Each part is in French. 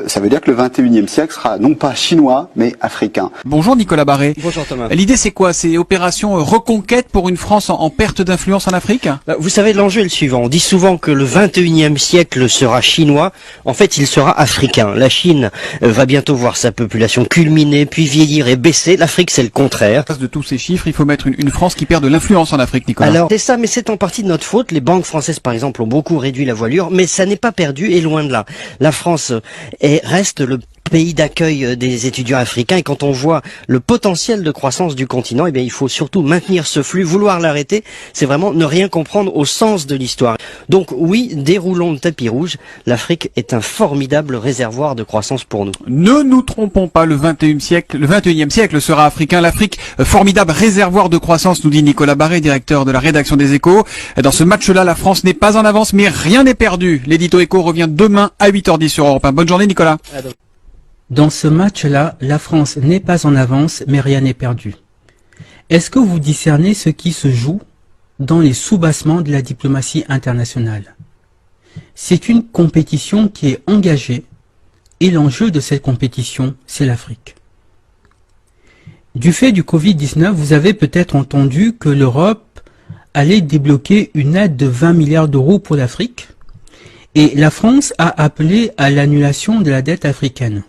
ça veut dire que le 21e siècle sera non pas chinois, mais africain. Bonjour Nicolas Barré. Bonjour Thomas. L'idée c'est quoi? C'est opération reconquête pour une France en perte d'influence en Afrique? Vous savez, l'enjeu est le suivant. On dit souvent que le 21e siècle sera chinois. En fait, il sera africain. La Chine va bientôt voir sa population culminer, puis vieillir et baisser. L'Afrique, c'est le contraire. De tous ces chiffres, il faut mettre une France qui perd de l'influence en Afrique, Nicolas. Alors, c'est ça, mais c'est en partie de notre faute. Les banques françaises, par exemple, ont beaucoup réduit la voilure, mais ça n'est pas perdu et loin de là. La France reste le pays d'accueil des étudiants africains, et quand on voit le potentiel de croissance du continent, eh bien, il faut surtout maintenir ce flux. Vouloir l'arrêter, c'est vraiment ne rien comprendre au sens de l'histoire. Donc oui, déroulons le tapis rouge. L'Afrique est un formidable réservoir de croissance pour nous. Ne nous trompons pas, le 21e siècle sera africain. L'Afrique, formidable réservoir de croissance, nous dit Nicolas Barré, directeur de la rédaction des Échos. Dans ce match-là, la France n'est pas en avance, mais rien n'est perdu. L'édito Écho revient demain à 8h10 sur Europe 1. Bonne journée, Nicolas. Dans ce match-là, la France n'est pas en avance, mais rien n'est perdu. Est-ce que vous discernez ce qui se joue dans les soubassements de la diplomatie internationale? C'est une compétition qui est engagée, et l'enjeu de cette compétition, c'est l'Afrique. Du fait du Covid-19, vous avez peut-être entendu que l'Europe allait débloquer une aide de 20 milliards d'euros pour l'Afrique, et la France a appelé à l'annulation de la dette africaine.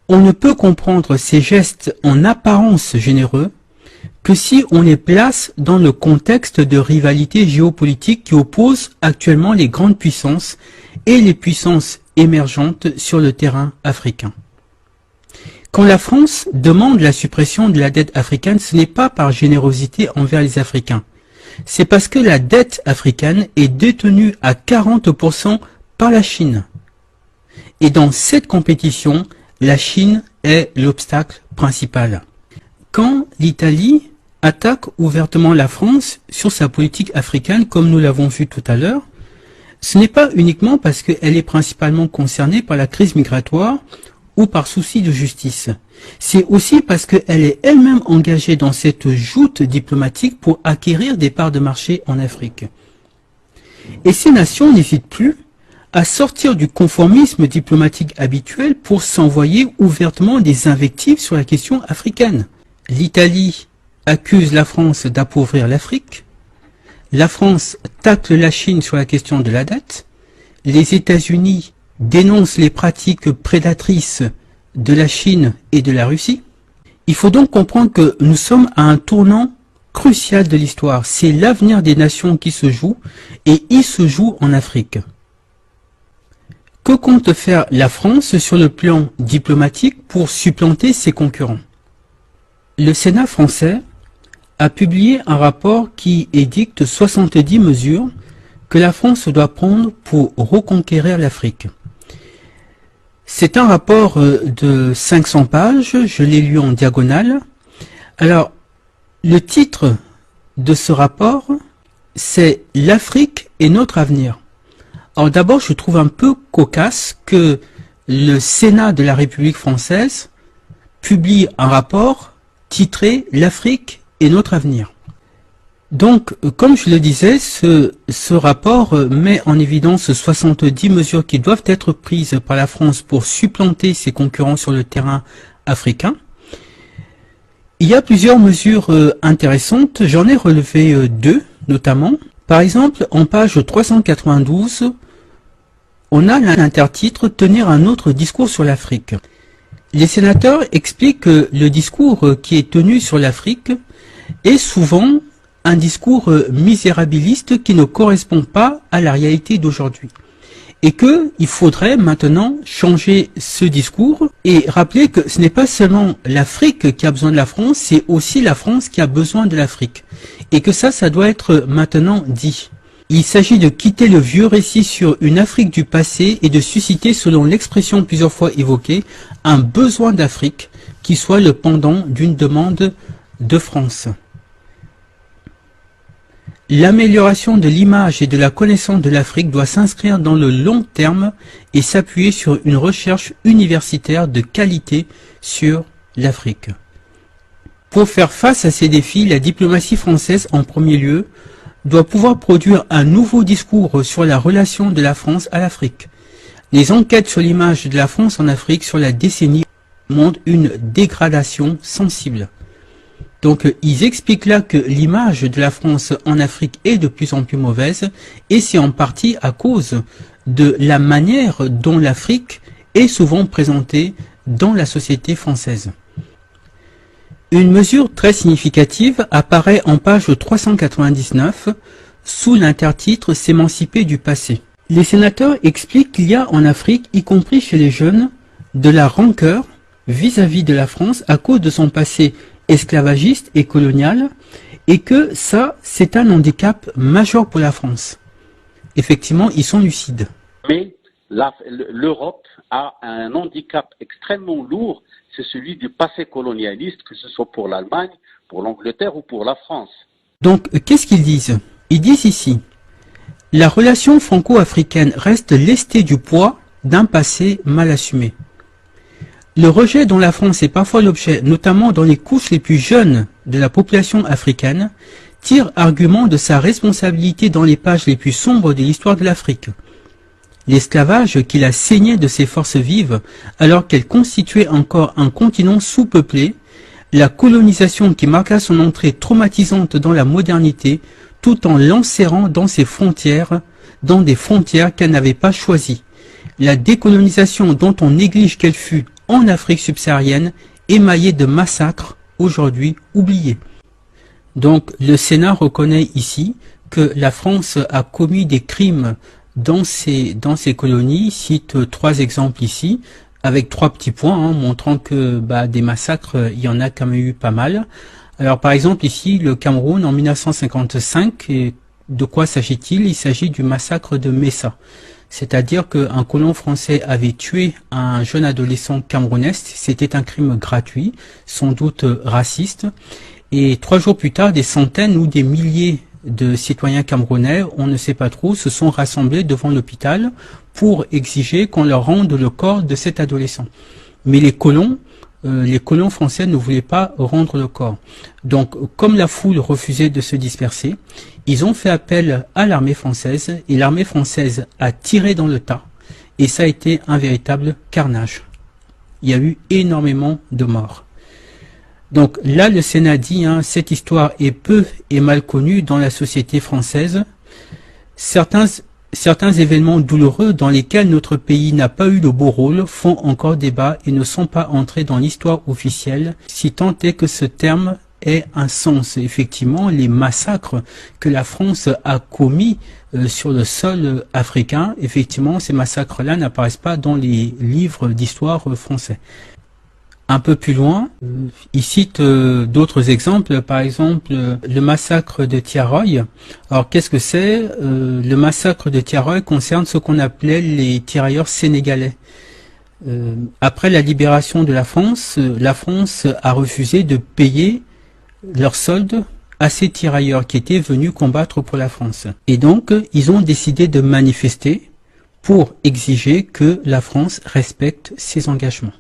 On ne peut comprendre ces gestes en apparence généreux que si on les place dans le contexte de rivalité géopolitique qui oppose actuellement les grandes puissances et les puissances émergentes sur le terrain africain. Quand la France demande la suppression de la dette africaine, ce n'est pas par générosité envers les Africains. C'est parce que la dette africaine est détenue à 40% par la Chine. Et dans cette compétition, la Chine est l'obstacle principal. Quand l'Italie attaque ouvertement la France sur sa politique africaine, comme nous l'avons vu tout à l'heure, ce n'est pas uniquement parce qu'elle est principalement concernée par la crise migratoire ou par souci de justice. C'est aussi parce qu'elle est elle-même engagée dans cette joute diplomatique pour acquérir des parts de marché en Afrique. Et ces nations n'hésitent plus à sortir du conformisme diplomatique habituel pour s'envoyer ouvertement des invectives sur la question africaine. L'Italie accuse la France d'appauvrir l'Afrique, la France tacle la Chine sur la question de la dette, les États-Unis dénoncent les pratiques prédatrices de la Chine et de la Russie. Il faut donc comprendre que nous sommes à un tournant crucial de l'histoire. C'est l'avenir des nations qui se joue, et il se joue en Afrique. Que compte faire la France sur le plan diplomatique pour supplanter ses concurrents? Le Sénat français a publié un rapport qui édicte 70 mesures que la France doit prendre pour reconquérir l'Afrique. C'est un rapport de 500 pages, je l'ai lu en diagonale. Alors, le titre de ce rapport, c'est « L'Afrique est notre avenir ». Alors d'abord, je trouve un peu cocasse que le Sénat de la République française publie un rapport titré « L'Afrique est notre avenir ». Donc, comme je le disais, ce rapport met en évidence 70 mesures qui doivent être prises par la France pour supplanter ses concurrents sur le terrain africain. Il y a plusieurs mesures intéressantes, j'en ai relevé deux notamment. Par exemple, en page 392, on a l'intertitre « Tenir un autre discours sur l'Afrique ». Les sénateurs expliquent que le discours qui est tenu sur l'Afrique est souvent un discours misérabiliste qui ne correspond pas à la réalité d'aujourd'hui. Et qu'il faudrait maintenant changer ce discours et rappeler que ce n'est pas seulement l'Afrique qui a besoin de la France, c'est aussi la France qui a besoin de l'Afrique. Et que ça doit être maintenant dit. Il s'agit de quitter le vieux récit sur une Afrique du passé et de susciter, selon l'expression plusieurs fois évoquée, un besoin d'Afrique qui soit le pendant d'une demande de France. L'amélioration de l'image et de la connaissance de l'Afrique doit s'inscrire dans le long terme et s'appuyer sur une recherche universitaire de qualité sur l'Afrique. Pour faire face à ces défis, la diplomatie française, en premier lieu, doit pouvoir produire un nouveau discours sur la relation de la France à l'Afrique. Les enquêtes sur l'image de la France en Afrique sur la décennie montrent une dégradation sensible. Donc ils expliquent là que l'image de la France en Afrique est de plus en plus mauvaise, et c'est en partie à cause de la manière dont l'Afrique est souvent présentée dans la société française. Une mesure très significative apparaît en page 399 sous l'intertitre « S'émanciper du passé ». Les sénateurs expliquent qu'il y a en Afrique, y compris chez les jeunes, de la rancœur vis-à-vis de la France à cause de son passé esclavagiste et colonial, et que ça, c'est un handicap majeur pour la France. Effectivement, ils sont lucides. Mais l'Europe a un handicap extrêmement lourd, c'est celui du passé colonialiste, que ce soit pour l'Allemagne, pour l'Angleterre ou pour la France. Donc, qu'est-ce qu'ils disent? Ils disent ici, la relation franco-africaine reste lestée du poids d'un passé mal assumé. Le rejet dont la France est parfois l'objet, notamment dans les couches les plus jeunes de la population africaine, tire argument de sa responsabilité dans les pages les plus sombres de l'histoire de l'Afrique. L'esclavage qu'il a saigné de ses forces vives alors qu'elle constituait encore un continent sous-peuplé, la colonisation qui marqua son entrée traumatisante dans la modernité tout en l'enserrant dans ses frontières, dans des frontières qu'elle n'avait pas choisies. La décolonisation dont on néglige qu'elle fut en Afrique subsaharienne, émaillée de massacres aujourd'hui oubliés. Donc le Sénat reconnaît ici que la France a commis des crimes dans ces colonies, cite 3 exemples ici, avec 3 petits points, montrant que des massacres, il y en a quand même eu pas mal. Alors par exemple ici, le Cameroun en 1955, et de quoi s'agit-il? Il s'agit du massacre de Messa. C'est-à-dire qu'un colon français avait tué un jeune adolescent camerounais, c'était un crime gratuit, sans doute raciste, et 3 jours plus tard, des centaines ou des milliers de citoyens camerounais, on ne sait pas trop, se sont rassemblés devant l'hôpital pour exiger qu'on leur rende le corps de cet adolescent. Mais les colons français ne voulaient pas rendre le corps. Donc, comme la foule refusait de se disperser, ils ont fait appel à l'armée française, et l'armée française a tiré dans le tas, et ça a été un véritable carnage. Il y a eu énormément de morts. Donc là, le Sénat dit, cette histoire est peu et mal connue dans la société française. Certains événements douloureux dans lesquels notre pays n'a pas eu le beau rôle font encore débat et ne sont pas entrés dans l'histoire officielle, si tant est que ce terme ait un sens. Effectivement, les massacres que la France a commis sur le sol africain, effectivement, ces massacres-là n'apparaissent pas dans les livres d'histoire français. Un peu plus loin, il cite d'autres exemples, par exemple le massacre de Thiaroye. Alors qu'est-ce que c'est? Le massacre de Thiaroye concerne ce qu'on appelait les tirailleurs sénégalais. Après la libération de la France a refusé de payer leur solde à ces tirailleurs qui étaient venus combattre pour la France. Et donc, ils ont décidé de manifester pour exiger que la France respecte ses engagements.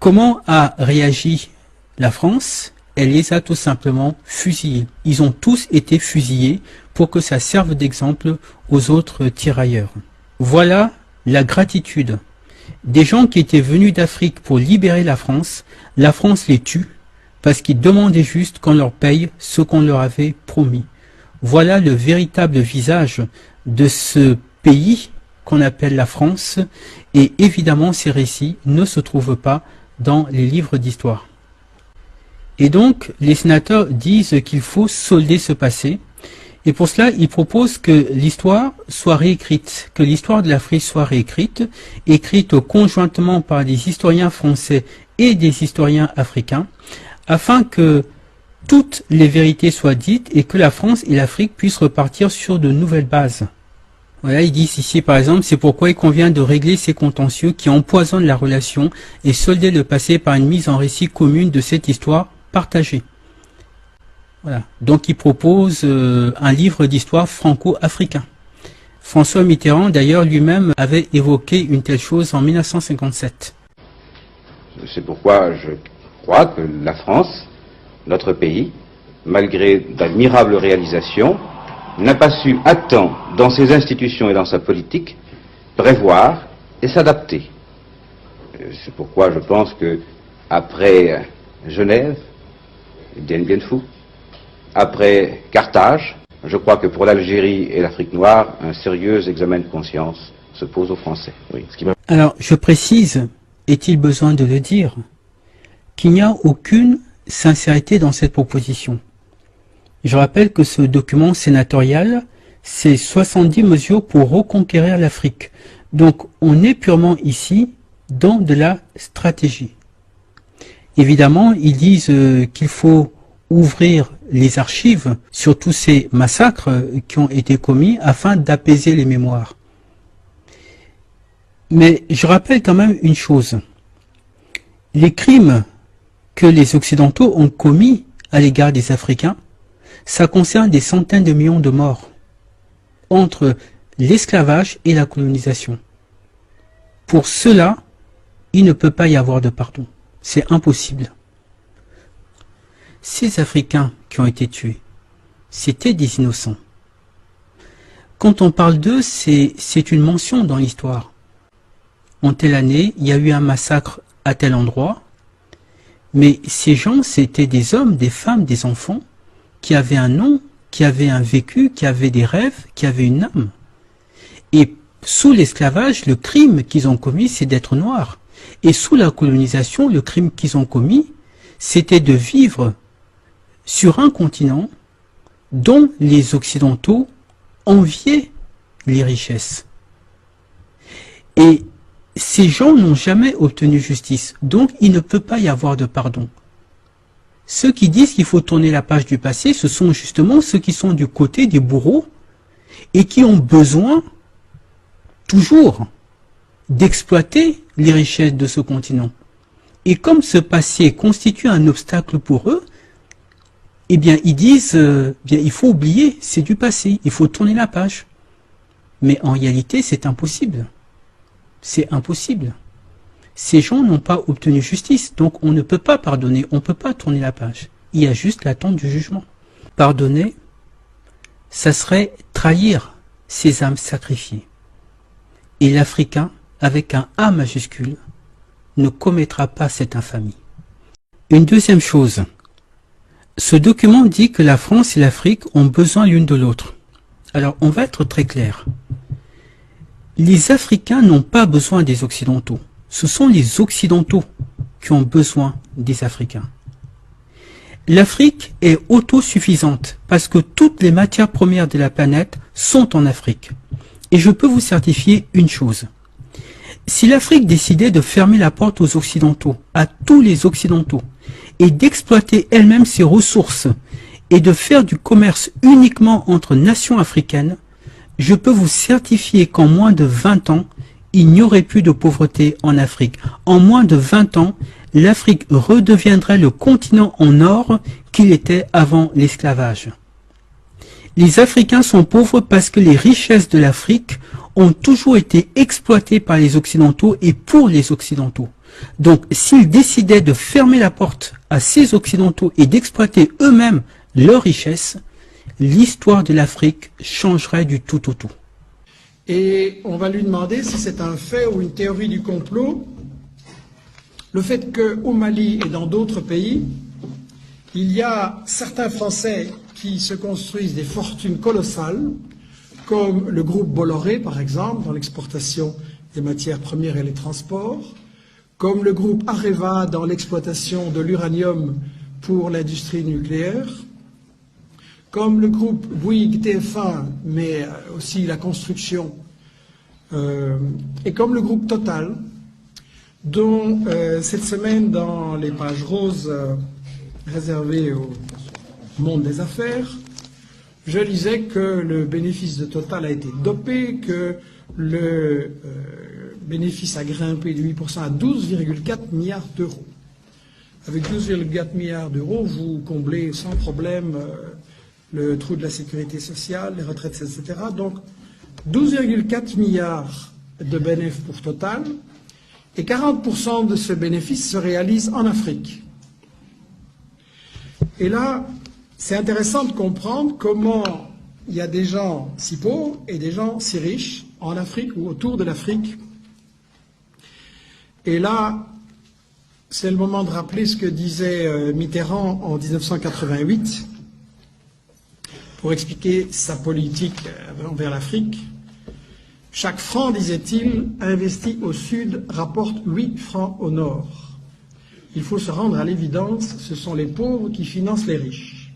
Comment a réagi la France? Elle les a tout simplement fusillés. Ils ont tous été fusillés pour que ça serve d'exemple aux autres tirailleurs. Voilà la gratitude. Des gens qui étaient venus d'Afrique pour libérer la France les tue parce qu'ils demandaient juste qu'on leur paye ce qu'on leur avait promis. Voilà le véritable visage de ce pays qu'on appelle la France, et évidemment ces récits ne se trouvent pas dans les livres d'histoire. Et donc, les sénateurs disent qu'il faut solder ce passé, et pour cela, ils proposent que l'histoire soit réécrite, que l'histoire de l'Afrique soit réécrite, écrite conjointement par des historiens français et des historiens africains, afin que toutes les vérités soient dites et que la France et l'Afrique puissent repartir sur de nouvelles bases. Voilà, ils disent ici par exemple, c'est pourquoi il convient de régler ces contentieux qui empoisonnent la relation et solder le passé par une mise en récit commune de cette histoire partagée. Voilà, donc ils proposent un livre d'histoire franco-africain. François Mitterrand d'ailleurs lui-même avait évoqué une telle chose en 1957. C'est pourquoi je crois que la France, notre pays, malgré d'admirables réalisations, n'a pas su à temps, dans ses institutions et dans sa politique, prévoir et s'adapter. C'est pourquoi je pense que après Genève, Dien Bien Phu, après Carthage, je crois que pour l'Algérie et l'Afrique noire, un sérieux examen de conscience se pose aux Français. Oui, Alors, je précise, est-il besoin de le dire, qu'il n'y a aucune sincérité dans cette proposition. Je rappelle que ce document sénatorial, c'est 70 mesures pour reconquérir l'Afrique. Donc, on est purement ici dans de la stratégie. Évidemment, ils disent qu'il faut ouvrir les archives sur tous ces massacres qui ont été commis afin d'apaiser les mémoires. Mais je rappelle quand même une chose. Les crimes que les Occidentaux ont commis à l'égard des Africains, ça concerne des centaines de millions de morts entre l'esclavage et la colonisation. Pour cela, il ne peut pas y avoir de pardon. C'est impossible. Ces Africains qui ont été tués, c'était des innocents. Quand on parle d'eux, c'est une mention dans l'histoire. En telle année, il y a eu un massacre à tel endroit, mais ces gens, c'était des hommes, des femmes, des enfants, qui avaient un nom, qui avaient un vécu, qui avaient des rêves, qui avaient une âme. Et sous l'esclavage, le crime qu'ils ont commis, c'est d'être noirs. Et sous la colonisation, le crime qu'ils ont commis, c'était de vivre sur un continent dont les Occidentaux enviaient les richesses. Et ces gens n'ont jamais obtenu justice, donc il ne peut pas y avoir de pardon. Ceux qui disent qu'il faut tourner la page du passé, ce sont justement ceux qui sont du côté des bourreaux et qui ont besoin toujours d'exploiter les richesses de ce continent. Et comme ce passé constitue un obstacle pour eux, eh bien ils disent, bien il faut oublier, c'est du passé, il faut tourner la page. Mais en réalité, c'est impossible. C'est impossible. Ces gens n'ont pas obtenu justice, donc on ne peut pas pardonner, on ne peut pas tourner la page. Il y a juste l'attente du jugement. Pardonner, ça serait trahir ces âmes sacrifiées. Et l'Africain, avec un A majuscule, ne commettra pas cette infamie. Une deuxième chose, ce document dit que la France et l'Afrique ont besoin l'une de l'autre. Alors on va être très clair. Les Africains n'ont pas besoin des Occidentaux. Ce sont les Occidentaux qui ont besoin des Africains. L'Afrique est autosuffisante parce que toutes les matières premières de la planète sont en Afrique. Et je peux vous certifier une chose. Si l'Afrique décidait de fermer la porte aux Occidentaux, à tous les Occidentaux, et d'exploiter elle-même ses ressources et de faire du commerce uniquement entre nations africaines, je peux vous certifier qu'en moins de 20 ans, il n'y aurait plus de pauvreté en Afrique. En moins de 20 ans, l'Afrique redeviendrait le continent en or qu'il était avant l'esclavage. Les Africains sont pauvres parce que les richesses de l'Afrique ont toujours été exploitées par les Occidentaux et pour les Occidentaux. Donc, s'ils décidaient de fermer la porte à ces Occidentaux et d'exploiter eux-mêmes leurs richesses, l'histoire de l'Afrique changerait du tout au tout. Et on va lui demander si c'est un fait ou une théorie du complot, le fait qu'au Mali et dans d'autres pays, il y a certains Français qui se construisent des fortunes colossales, comme le groupe Bolloré, par exemple, dans l'exportation des matières premières et les transports, comme le groupe Areva dans l'exploitation de l'uranium pour l'industrie nucléaire, comme le groupe Bouygues TF1, mais aussi la construction, et comme le groupe Total, dont cette semaine, dans les pages roses réservées au monde des affaires, je lisais que le bénéfice de Total a été dopé, que le bénéfice a grimpé de 8% à 12,4 milliards d'euros. Avec 12,4 milliards d'euros, vous comblez sans problème le trou de la sécurité sociale, les retraites, etc. Donc 12,4 milliards de bénéfices pour Total, et 40% de ce bénéfice se réalise en Afrique. Et là, c'est intéressant de comprendre comment il y a des gens si pauvres et des gens si riches en Afrique ou autour de l'Afrique Et là, c'est le moment de rappeler ce que disait Mitterrand en 1988 pour expliquer sa politique envers l'Afrique. Chaque franc, disait-il, investi au sud rapporte 8 francs au nord. Il faut se rendre à l'évidence, ce sont les pauvres qui financent les riches.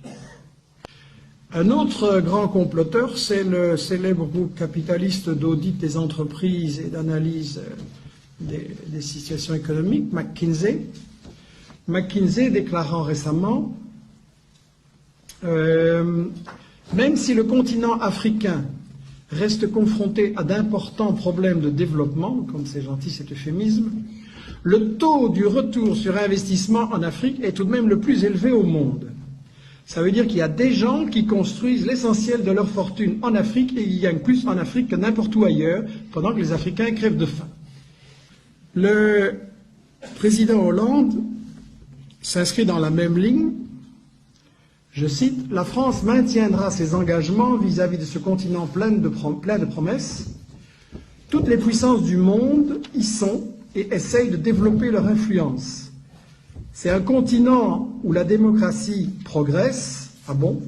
Un autre grand comploteur, c'est le célèbre groupe capitaliste d'audit des entreprises et d'analyse des situations économiques, McKinsey. McKinsey déclarant récemment même si le continent africain reste confronté à d'importants problèmes de développement, comme c'est gentil cet euphémisme, le taux du retour sur investissement en Afrique est tout de même le plus élevé au monde. Ça veut dire qu'il y a des gens qui construisent l'essentiel de leur fortune en Afrique et qui gagnent plus en Afrique que n'importe où ailleurs, pendant que les Africains crèvent de faim. Le président Hollande s'inscrit dans la même ligne. Je cite, « La France maintiendra ses engagements vis-à-vis de ce continent plein de promesses. Toutes les puissances du monde y sont et essayent de développer leur influence. C'est un continent où la démocratie progresse. » Ah bon?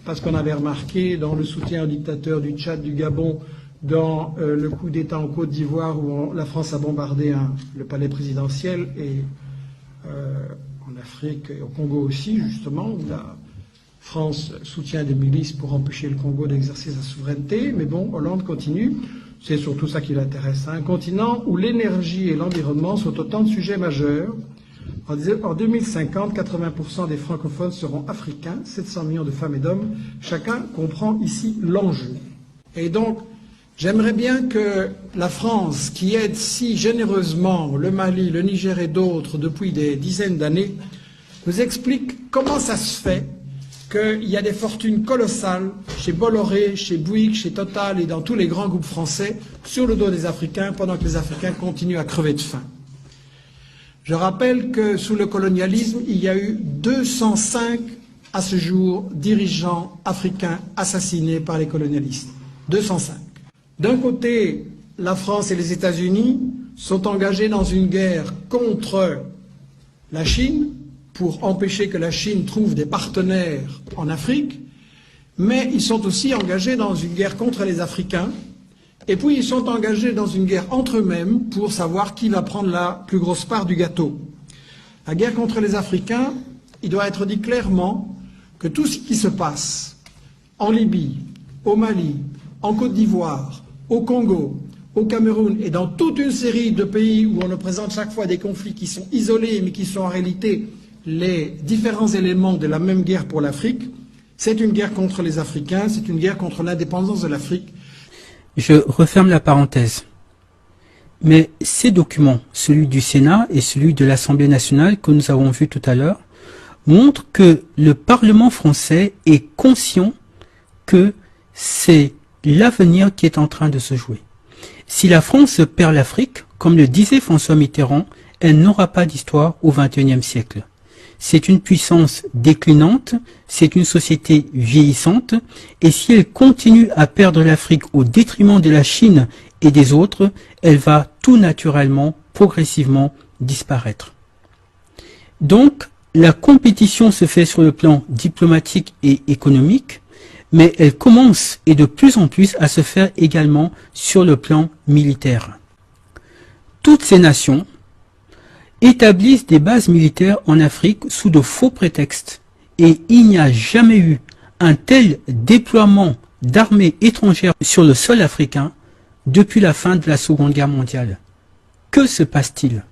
Parce qu'on avait remarqué dans le soutien aux dictateurs du Tchad, du Gabon, dans le coup d'État en Côte d'Ivoire où la France a bombardé le palais présidentiel et en Afrique et au Congo aussi, justement, où la France soutient des milices pour empêcher le Congo d'exercer sa souveraineté. Mais bon, Hollande continue. C'est surtout ça qui l'intéresse. Un continent où l'énergie et l'environnement sont autant de sujets majeurs. En 2050, 80% des francophones seront africains, 700 millions de femmes et d'hommes. Chacun comprend ici l'enjeu. Et donc, j'aimerais bien que la France, qui aide si généreusement le Mali, le Niger et d'autres depuis des dizaines d'années, nous explique comment ça se fait qu'il y a des fortunes colossales chez Bolloré, chez Bouygues, chez Total et dans tous les grands groupes français sur le dos des Africains pendant que les Africains continuent à crever de faim. Je rappelle que sous le colonialisme, il y a eu 205 à ce jour dirigeants africains assassinés par les colonialistes. 205. D'un côté, la France et les États-Unis sont engagés dans une guerre contre la Chine pour empêcher que la Chine trouve des partenaires en Afrique, mais ils sont aussi engagés dans une guerre contre les Africains, et puis ils sont engagés dans une guerre entre eux-mêmes pour savoir qui va prendre la plus grosse part du gâteau. La guerre contre les Africains, il doit être dit clairement que tout ce qui se passe en Libye, au Mali, en Côte d'Ivoire, au Congo, au Cameroun et dans toute une série de pays où on nous présente chaque fois des conflits qui sont isolés mais qui sont en réalité les différents éléments de la même guerre pour l'Afrique, c'est une guerre contre les Africains, c'est une guerre contre l'indépendance de l'Afrique. Je referme la parenthèse. Mais ces documents, celui du Sénat et celui de l'Assemblée nationale que nous avons vu tout à l'heure, montrent que le Parlement français est conscient que c'est l'avenir qui est en train de se jouer. Si la France perd l'Afrique, comme le disait François Mitterrand, elle n'aura pas d'histoire au XXIe siècle. C'est une puissance déclinante, c'est une société vieillissante, et si elle continue à perdre l'Afrique au détriment de la Chine et des autres, elle va tout naturellement, progressivement disparaître. Donc, la compétition se fait sur le plan diplomatique et économique, mais elle commence et de plus en plus à se faire également sur le plan militaire. Toutes ces nations établissent des bases militaires en Afrique sous de faux prétextes, et il n'y a jamais eu un tel déploiement d'armées étrangères sur le sol africain depuis la fin de la Seconde Guerre mondiale. Que se passe-t-il ?